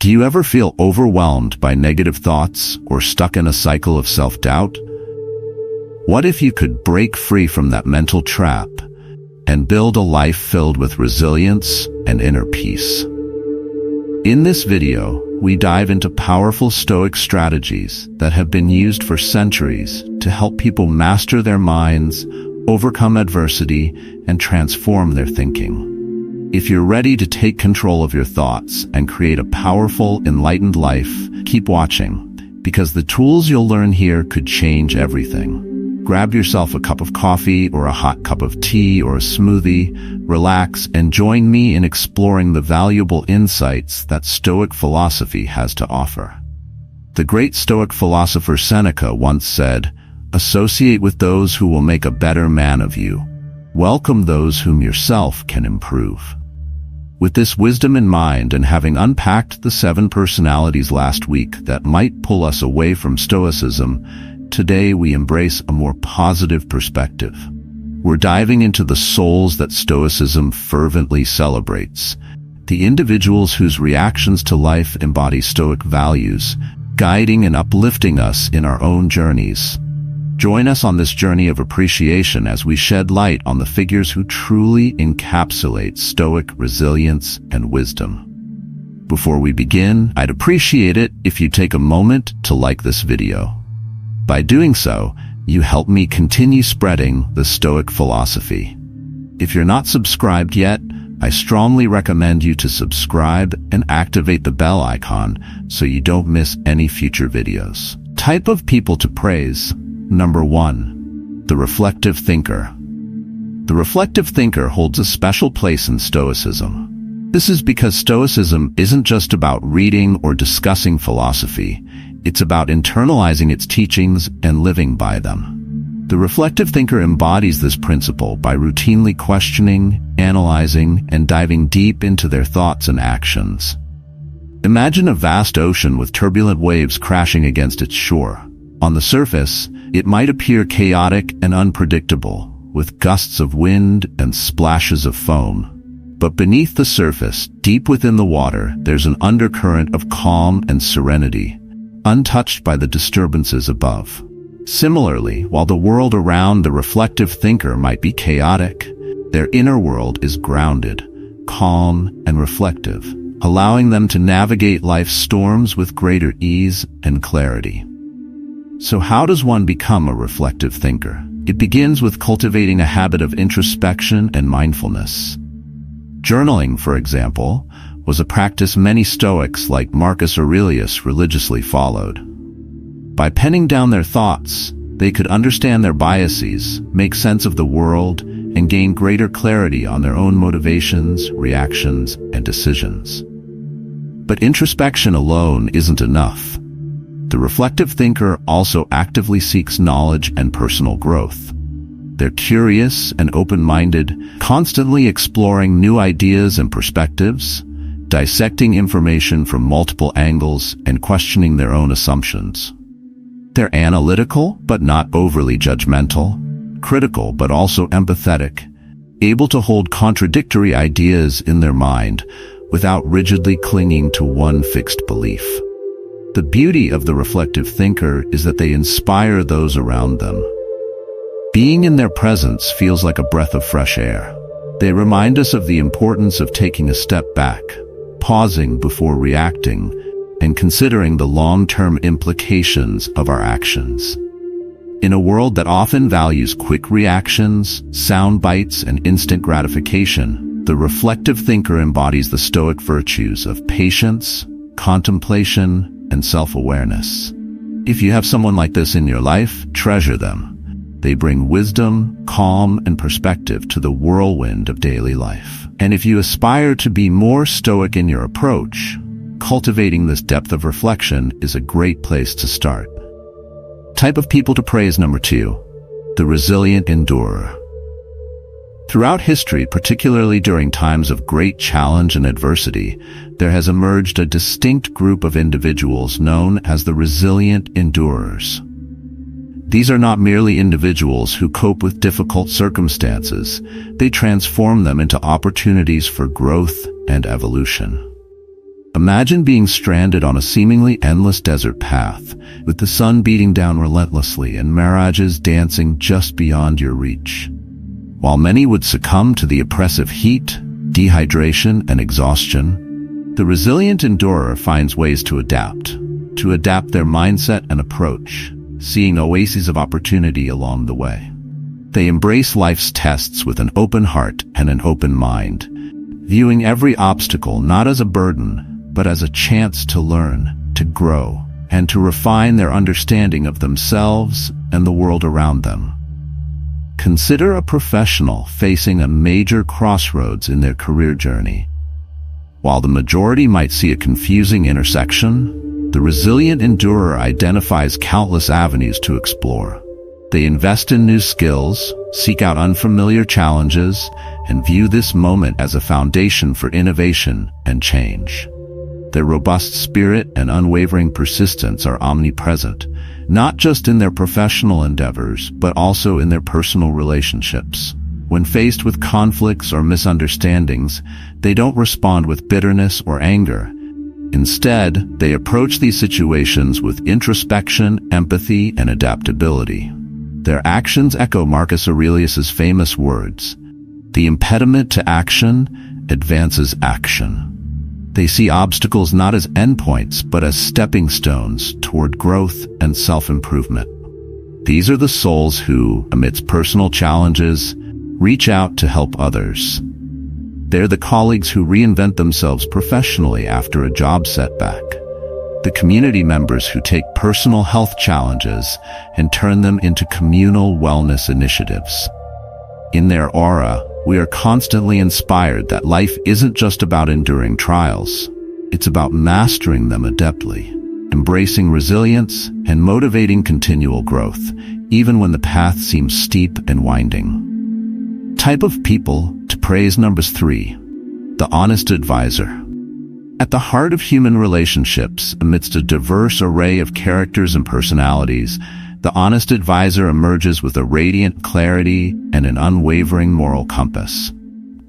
Do you ever feel overwhelmed by negative thoughts or stuck in a cycle of self-doubt? What if you could break free from that mental trap and build a life filled with resilience and inner peace? In this video, we dive into powerful Stoic strategies that have been used for centuries to help people master their minds, overcome adversity, and transform their thinking. If you're ready to take control of your thoughts and create a powerful, enlightened life, keep watching, because the tools you'll learn here could change everything. Grab yourself a cup of coffee or a hot cup of tea or a smoothie, relax, and join me in exploring the valuable insights that Stoic philosophy has to offer. The great Stoic philosopher Seneca once said, "Associate with those who will make a better man of you. Welcome those whom yourself can improve." With this wisdom in mind, and having unpacked the 7 personalities last week that might pull us away from Stoicism, today we embrace a more positive perspective. We're diving into the souls that Stoicism fervently celebrates, the individuals whose reactions to life embody Stoic values, guiding and uplifting us in our own journeys. Join us on this journey of appreciation as we shed light on the figures who truly encapsulate Stoic resilience and wisdom. Before we begin, I'd appreciate it if you take a moment to like this video. By doing so, you help me continue spreading the Stoic philosophy. If you're not subscribed yet, I strongly recommend you to subscribe and activate the bell icon so you don't miss any future videos. Type of people to praise. Number 1. The reflective thinker. The reflective thinker holds a special place in Stoicism. This is because Stoicism isn't just about reading or discussing philosophy. It's about internalizing its teachings and living by them. The reflective thinker embodies this principle by routinely questioning, analyzing, and diving deep into their thoughts and actions. Imagine a vast ocean with turbulent waves crashing against its shore. On the surface, it might appear chaotic and unpredictable, with gusts of wind and splashes of foam. But beneath the surface, deep within the water, there's an undercurrent of calm and serenity, untouched by the disturbances above. Similarly, while the world around the reflective thinker might be chaotic, their inner world is grounded, calm, and reflective, allowing them to navigate life's storms with greater ease and clarity. So how does one become a reflective thinker? It begins with cultivating a habit of introspection and mindfulness. Journaling, for example, was a practice many Stoics like Marcus Aurelius religiously followed. By penning down their thoughts, they could understand their biases, make sense of the world, and gain greater clarity on their own motivations, reactions, and decisions. But introspection alone isn't enough. The reflective thinker also actively seeks knowledge and personal growth. They're curious and open-minded, constantly exploring new ideas and perspectives, dissecting information from multiple angles and questioning their own assumptions. They're analytical but not overly judgmental, critical but also empathetic, able to hold contradictory ideas in their mind without rigidly clinging to one fixed belief. The beauty of the reflective thinker is that they inspire those around them. Being in their presence feels like a breath of fresh air. They remind us of the importance of taking a step back, pausing before reacting, and considering the long-term implications of our actions. In a world that often values quick reactions, sound bites, and instant gratification, the reflective thinker embodies the Stoic virtues of patience, contemplation, and self-awareness. If you have someone like this in your life, treasure them. They bring wisdom, calm, and perspective to the whirlwind of daily life. And if you aspire to be more Stoic in your approach, cultivating this depth of reflection is a great place to start. Type of people to praise. Number 2. The resilient endurer. Throughout history, particularly during times of great challenge and adversity, there has emerged a distinct group of individuals known as the resilient endurers. These are not merely individuals who cope with difficult circumstances. They transform them into opportunities for growth and evolution. Imagine being stranded on a seemingly endless desert path, with the sun beating down relentlessly and mirages dancing just beyond your reach. While many would succumb to the oppressive heat, dehydration, and exhaustion, the resilient endurer finds ways to adapt their mindset and approach, seeing oases of opportunity along the way. They embrace life's tests with an open heart and an open mind, viewing every obstacle not as a burden, but as a chance to learn, to grow, and to refine their understanding of themselves and the world around them. Consider a professional facing a major crossroads in their career journey. While the majority might see a confusing intersection, the resilient endurer identifies countless avenues to explore. They invest in new skills, seek out unfamiliar challenges, and view this moment as a foundation for innovation and change. Their robust spirit and unwavering persistence are omnipresent, not just in their professional endeavors, but also in their personal relationships. When faced with conflicts or misunderstandings, they don't respond with bitterness or anger. Instead, they approach these situations with introspection, empathy, and adaptability. Their actions echo Marcus Aurelius's famous words, "The impediment to action advances action." They see obstacles not as endpoints, but as stepping stones toward growth and self-improvement. These are the souls who, amidst personal challenges, reach out to help others. They're the colleagues who reinvent themselves professionally after a job setback. The community members who take personal health challenges and turn them into communal wellness initiatives. In their aura, we are constantly inspired that life isn't just about enduring trials. It's about mastering them adeptly, embracing resilience, and motivating continual growth, even when the path seems steep and winding. Type of people to praise. Number 3, the honest advisor. At the heart of human relationships, amidst a diverse array of characters and personalities, the honest advisor emerges with a radiant clarity and an unwavering moral compass.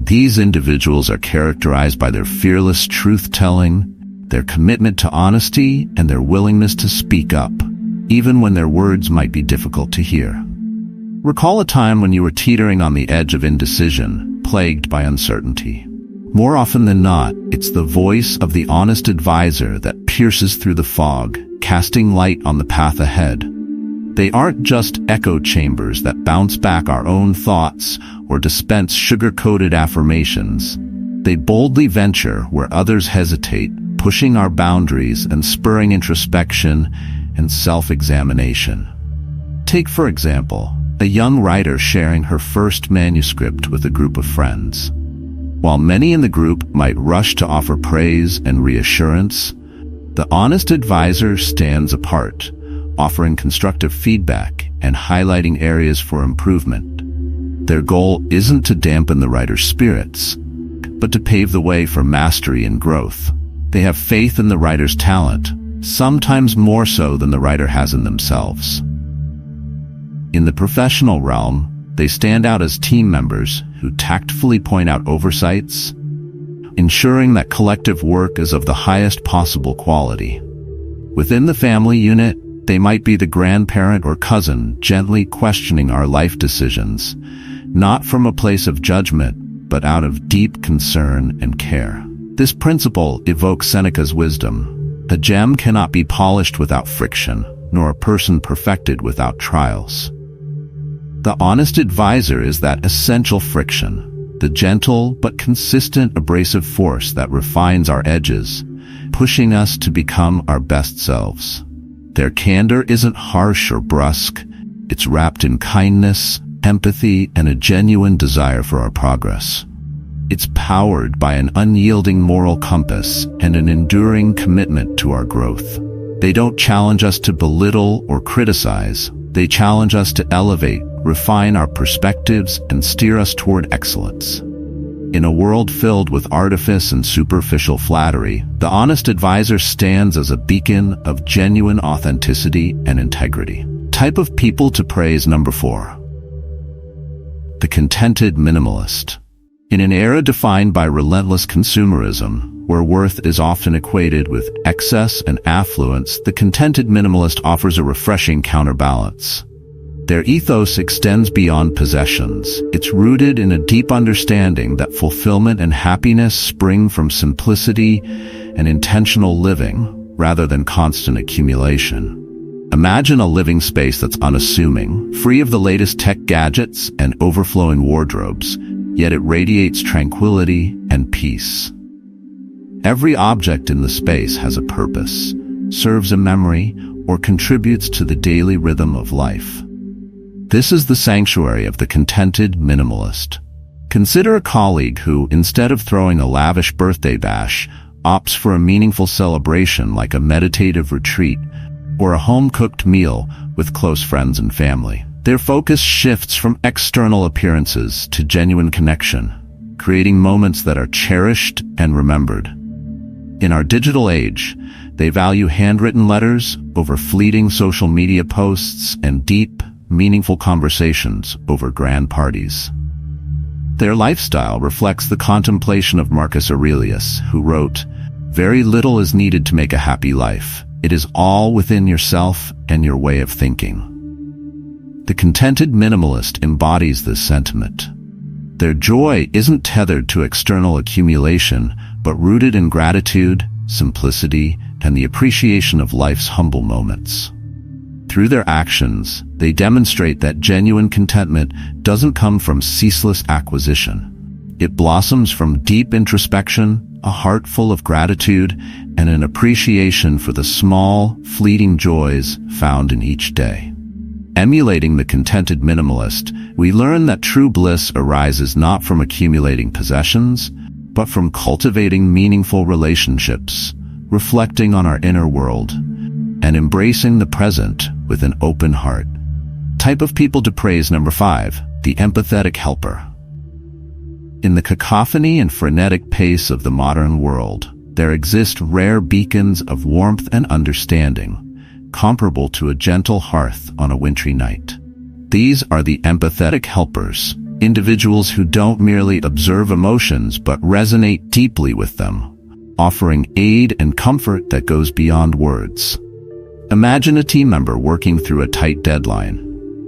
These individuals are characterized by their fearless truth-telling, their commitment to honesty, and their willingness to speak up, even when their words might be difficult to hear. Recall a time when you were teetering on the edge of indecision, plagued by uncertainty. More often than not, it's the voice of the honest advisor that pierces through the fog, casting light on the path ahead. They aren't just echo chambers that bounce back our own thoughts or dispense sugar-coated affirmations. They boldly venture where others hesitate, pushing our boundaries and spurring introspection and self-examination. Take, for example, a young writer sharing her first manuscript with a group of friends. While many in the group might rush to offer praise and reassurance, the honest advisor stands apart, offering constructive feedback and highlighting areas for improvement. Their goal isn't to dampen the writer's spirits, but to pave the way for mastery and growth. They have faith in the writer's talent, sometimes more so than the writer has in themselves. In the professional realm, they stand out as team members who tactfully point out oversights, ensuring that collective work is of the highest possible quality. Within the family unit, they might be the grandparent or cousin gently questioning our life decisions, not from a place of judgment, but out of deep concern and care. This principle evokes Seneca's wisdom. A gem cannot be polished without friction, nor a person perfected without trials. The honest advisor is that essential friction, the gentle but consistent abrasive force that refines our edges, pushing us to become our best selves. Their candor isn't harsh or brusque. It's wrapped in kindness, empathy, and a genuine desire for our progress. It's powered by an unyielding moral compass and an enduring commitment to our growth. They don't challenge us to belittle or criticize. They challenge us to elevate, refine our perspectives, and steer us toward excellence. In a world filled with artifice and superficial flattery, the honest advisor stands as a beacon of genuine authenticity and integrity. Type of people to praise. Number 4, the contented minimalist. In an era defined by relentless consumerism, where worth is often equated with excess and affluence, the Contented Minimalist offers a refreshing counterbalance. Their ethos extends beyond possessions. It's rooted in a deep understanding that fulfillment and happiness spring from simplicity and intentional living, rather than constant accumulation. Imagine a living space that's unassuming, free of the latest tech gadgets and overflowing wardrobes, yet it radiates tranquility and peace. Every object in the space has a purpose, serves a memory, or contributes to the daily rhythm of life. This is the sanctuary of the Contented Minimalist. Consider a colleague who, instead of throwing a lavish birthday bash, opts for a meaningful celebration like a meditative retreat or a home-cooked meal with close friends and family. Their focus shifts from external appearances to genuine connection, creating moments that are cherished and remembered. In our digital age, they value handwritten letters over fleeting social media posts and deep, meaningful conversations over grand parties. Their lifestyle reflects the contemplation of Marcus Aurelius, who wrote, "Very little is needed to make a happy life. It is all within yourself and your way of thinking." The Contented Minimalist embodies this sentiment. Their joy isn't tethered to external accumulation, but rooted in gratitude, simplicity, and the appreciation of life's humble moments. Through their actions, they demonstrate that genuine contentment doesn't come from ceaseless acquisition. It blossoms from deep introspection, a heart full of gratitude, and an appreciation for the small, fleeting joys found in each day. Emulating the Contented Minimalist, we learn that true bliss arises not from accumulating possessions, but from cultivating meaningful relationships, reflecting on our inner world, and embracing the present with an open heart. Type of people to praise number 5, the empathetic helper. In the cacophony and frenetic pace of the modern world, there exist rare beacons of warmth and understanding, comparable to a gentle hearth on a wintry night. These are the empathetic helpers, individuals who don't merely observe emotions but resonate deeply with them, offering aid and comfort that goes beyond words. Imagine a team member working through a tight deadline.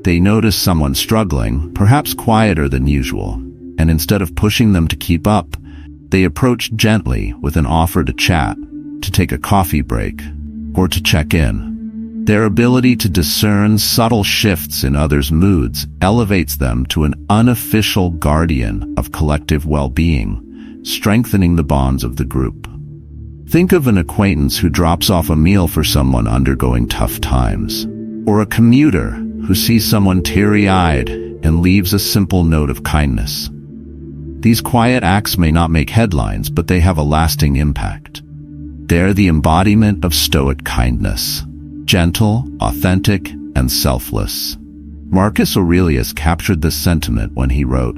They notice someone struggling, perhaps quieter than usual, and instead of pushing them to keep up, they approach gently with an offer to chat, to take a coffee break, or to check in. Their ability to discern subtle shifts in others' moods elevates them to an unofficial guardian of collective well-being, strengthening the bonds of the group. Think of an acquaintance who drops off a meal for someone undergoing tough times, or a commuter who sees someone teary-eyed and leaves a simple note of kindness. These quiet acts may not make headlines, but they have a lasting impact. They're the embodiment of Stoic kindness, gentle, authentic, and selfless. Marcus Aurelius captured this sentiment when he wrote,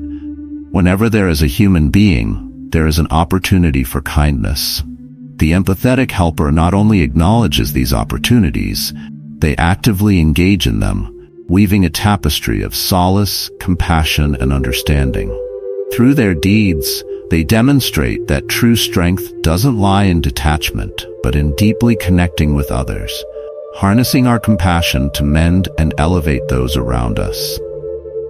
"Whenever there is a human being, there is an opportunity for kindness." The empathetic helper not only acknowledges these opportunities, they actively engage in them, weaving a tapestry of solace, compassion, and understanding. Through their deeds, they demonstrate that true strength doesn't lie in detachment, but in deeply connecting with others, harnessing our compassion to mend and elevate those around us.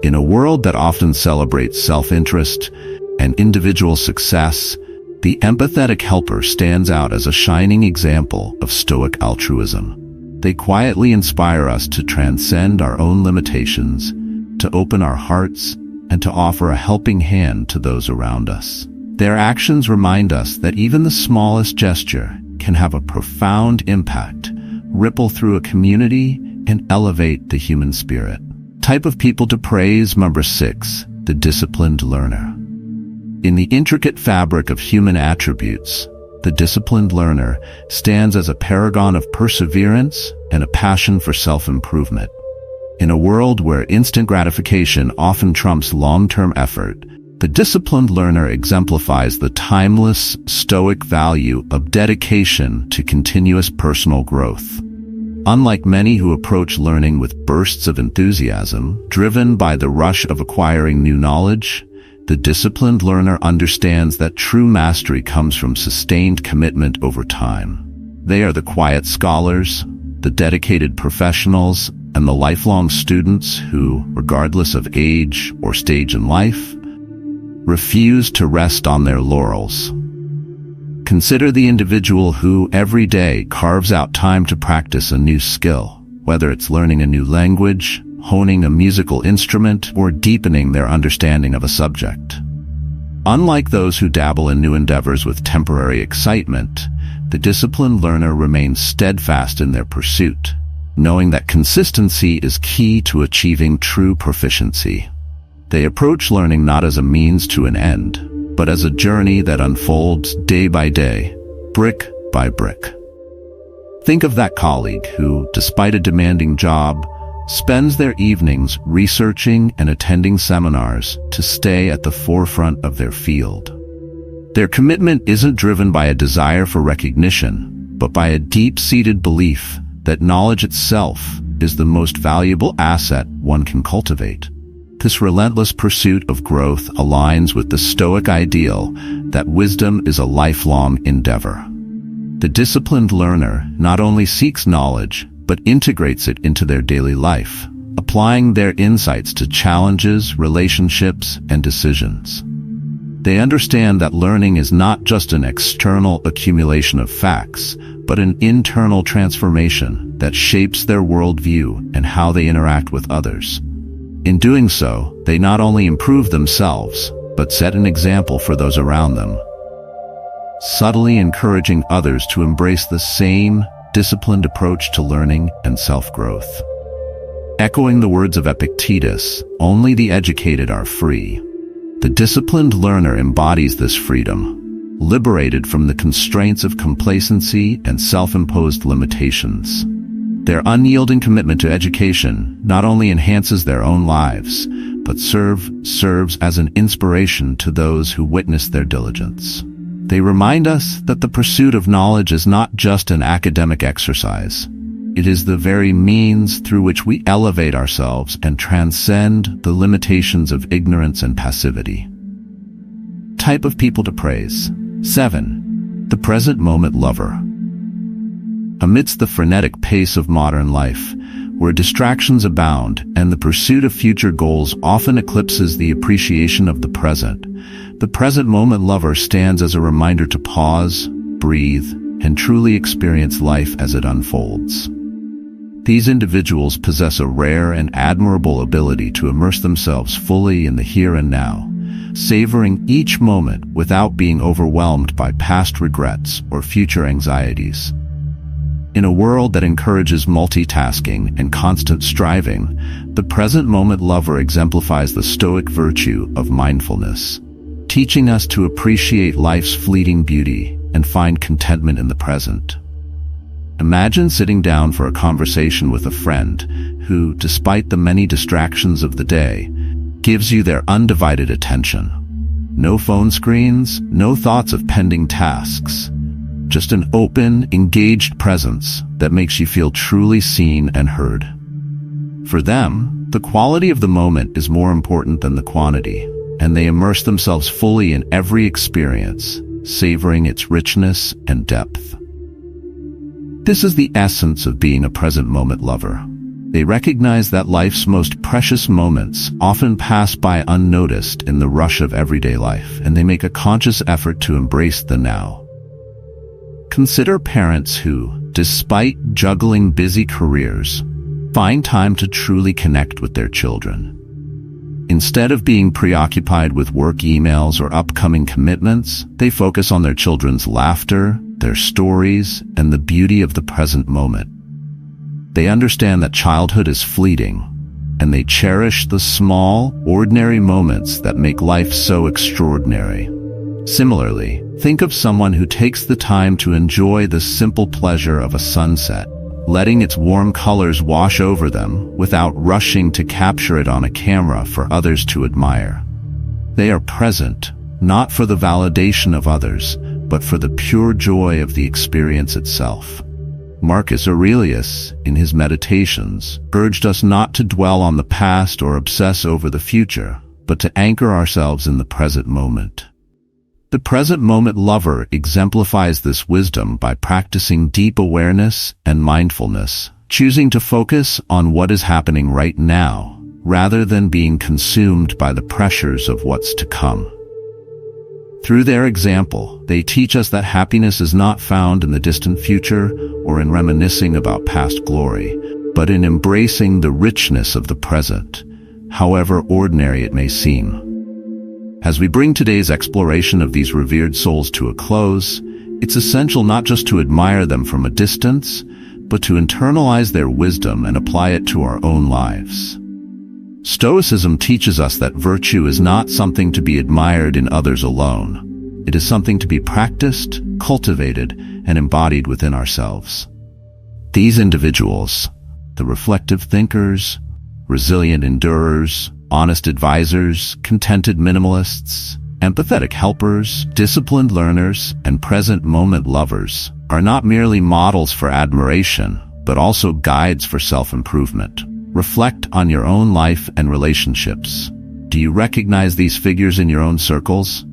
In a world that often celebrates self-interest and individual success, the empathetic helper stands out as a shining example of Stoic altruism. They quietly inspire us to transcend our own limitations, to open our hearts, and to offer a helping hand to those around us. Their actions remind us that even the smallest gesture can have a profound impact, ripple through a community, and elevate the human spirit. Type of people to praise number 6, the disciplined learner. In the intricate fabric of human attributes, the disciplined learner stands as a paragon of perseverance and a passion for self-improvement. In a world where instant gratification often trumps long-term effort, the disciplined learner exemplifies the timeless Stoic value of dedication to continuous personal growth. Unlike many who approach learning with bursts of enthusiasm, driven by the rush of acquiring new knowledge, The disciplined learner understands that true mastery comes from sustained commitment over time. They are the quiet scholars, the dedicated professionals, and the lifelong students who, regardless of age or stage in life, refuse to rest on their laurels. Consider the individual who every day carves out time to practice a new skill, whether it's learning a new language, honing a musical instrument, or deepening their understanding of a subject. Unlike those who dabble in new endeavors with temporary excitement, the disciplined learner remains steadfast in their pursuit, knowing that consistency is key to achieving true proficiency. They approach learning not as a means to an end, but as a journey that unfolds day by day, brick by brick. Think of that colleague who, despite a demanding job, spends their evenings researching and attending seminars to stay at the forefront of their field. Their commitment isn't driven by a desire for recognition, but by a deep-seated belief that knowledge itself is the most valuable asset one can cultivate. This relentless pursuit of growth aligns with the Stoic ideal that wisdom is a lifelong endeavor. The disciplined learner not only seeks knowledge, but integrates it into their daily life, applying their insights to challenges, relationships, and decisions. They understand that learning is not just an external accumulation of facts, but an internal transformation that shapes their worldview and how they interact with others. In doing so, they not only improve themselves, but set an example for those around them, subtly encouraging others to embrace the same disciplined approach to learning and self-growth. Echoing the words of Epictetus, "Only the educated are free." The disciplined learner embodies this freedom, liberated from the constraints of complacency and self-imposed limitations. Their unyielding commitment to education not only enhances their own lives, but serves as an inspiration to those who witness their diligence. They remind us that the pursuit of knowledge is not just an academic exercise. It is the very means through which we elevate ourselves and transcend the limitations of ignorance and passivity. Type of people to praise. 7. The present moment lover. Amidst the frenetic pace of modern life, where distractions abound and the pursuit of future goals often eclipses the appreciation of the present moment lover stands as a reminder to pause, breathe, and truly experience life as it unfolds. These individuals possess a rare and admirable ability to immerse themselves fully in the here and now, savoring each moment without being overwhelmed by past regrets or future anxieties. In a world that encourages multitasking and constant striving, the present moment lover exemplifies the Stoic virtue of mindfulness, teaching us to appreciate life's fleeting beauty and find contentment in the present. Imagine sitting down for a conversation with a friend who, despite the many distractions of the day, gives you their undivided attention. No phone screens, no thoughts of pending tasks. Just an open, engaged presence that makes you feel truly seen and heard. For them, the quality of the moment is more important than the quantity, and they immerse themselves fully in every experience, savoring its richness and depth. This is the essence of being a present moment lover. They recognize that life's most precious moments often pass by unnoticed in the rush of everyday life, and they make a conscious effort to embrace the now. Consider parents who, despite juggling busy careers, find time to truly connect with their children. Instead of being preoccupied with work emails or upcoming commitments, they focus on their children's laughter, their stories, and the beauty of the present moment. They understand that childhood is fleeting, and they cherish the small, ordinary moments that make life so extraordinary. Similarly, think of someone who takes the time to enjoy the simple pleasure of a sunset, letting its warm colors wash over them without rushing to capture it on a camera for others to admire. They are present, not for the validation of others, but for the pure joy of the experience itself. Marcus Aurelius, in his Meditations, urged us not to dwell on the past or obsess over the future, but to anchor ourselves in the present moment. The present moment lover exemplifies this wisdom by practicing deep awareness and mindfulness, choosing to focus on what is happening right now, rather than being consumed by the pressures of what's to come. Through their example, they teach us that happiness is not found in the distant future or in reminiscing about past glory, but in embracing the richness of the present, however ordinary it may seem. As we bring today's exploration of these revered souls to a close, it's essential not just to admire them from a distance, but to internalize their wisdom and apply it to our own lives. Stoicism teaches us that virtue is not something to be admired in others alone. It is something to be practiced, cultivated, and embodied within ourselves. These individuals, the reflective thinkers, resilient endurers, honest advisors, contented minimalists, empathetic helpers, disciplined learners, and present moment lovers, are not merely models for admiration, but also guides for self-improvement. Reflect on your own life and relationships. Do you recognize these figures in your own circles?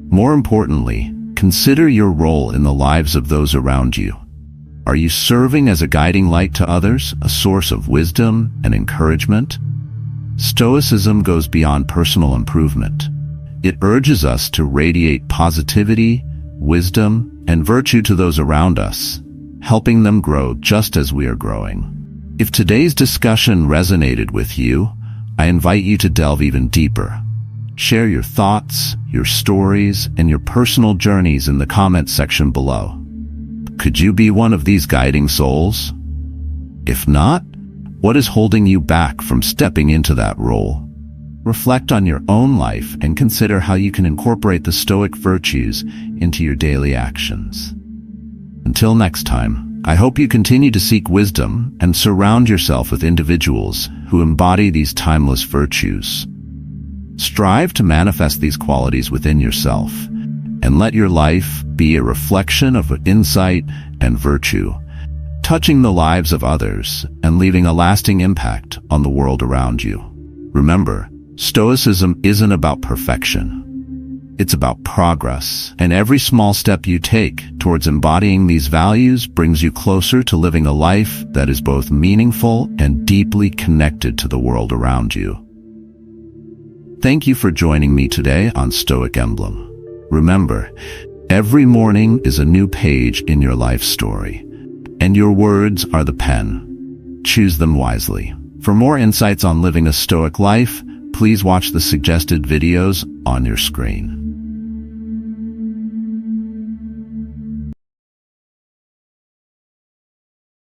More importantly, consider your role in the lives of those around you. Are you serving as a guiding light to others, a source of wisdom and encouragement? Stoicism goes beyond personal improvement. It urges us to radiate positivity, wisdom, and virtue to those around us, helping them grow just as we are growing. If today's discussion resonated with you, I invite you to delve even deeper. Share your thoughts, your stories, and your personal journeys in the comments section below. Could you be one of these guiding souls? If not, what is holding you back from stepping into that role? Reflect on your own life and consider how you can incorporate the Stoic virtues into your daily actions. Until next time, I hope you continue to seek wisdom and surround yourself with individuals who embody these timeless virtues. Strive to manifest these qualities within yourself, and let your life be a reflection of insight and virtue, touching the lives of others and leaving a lasting impact on the world around you. Remember, Stoicism isn't about perfection. It's about progress, and every small step you take towards embodying these values brings you closer to living a life that is both meaningful and deeply connected to the world around you. Thank you for joining me today on Stoic Emblem. Remember, every morning is a new page in your life story, and your words are the pen. Choose them wisely. For more insights on living a Stoic life, please watch the suggested videos on your screen.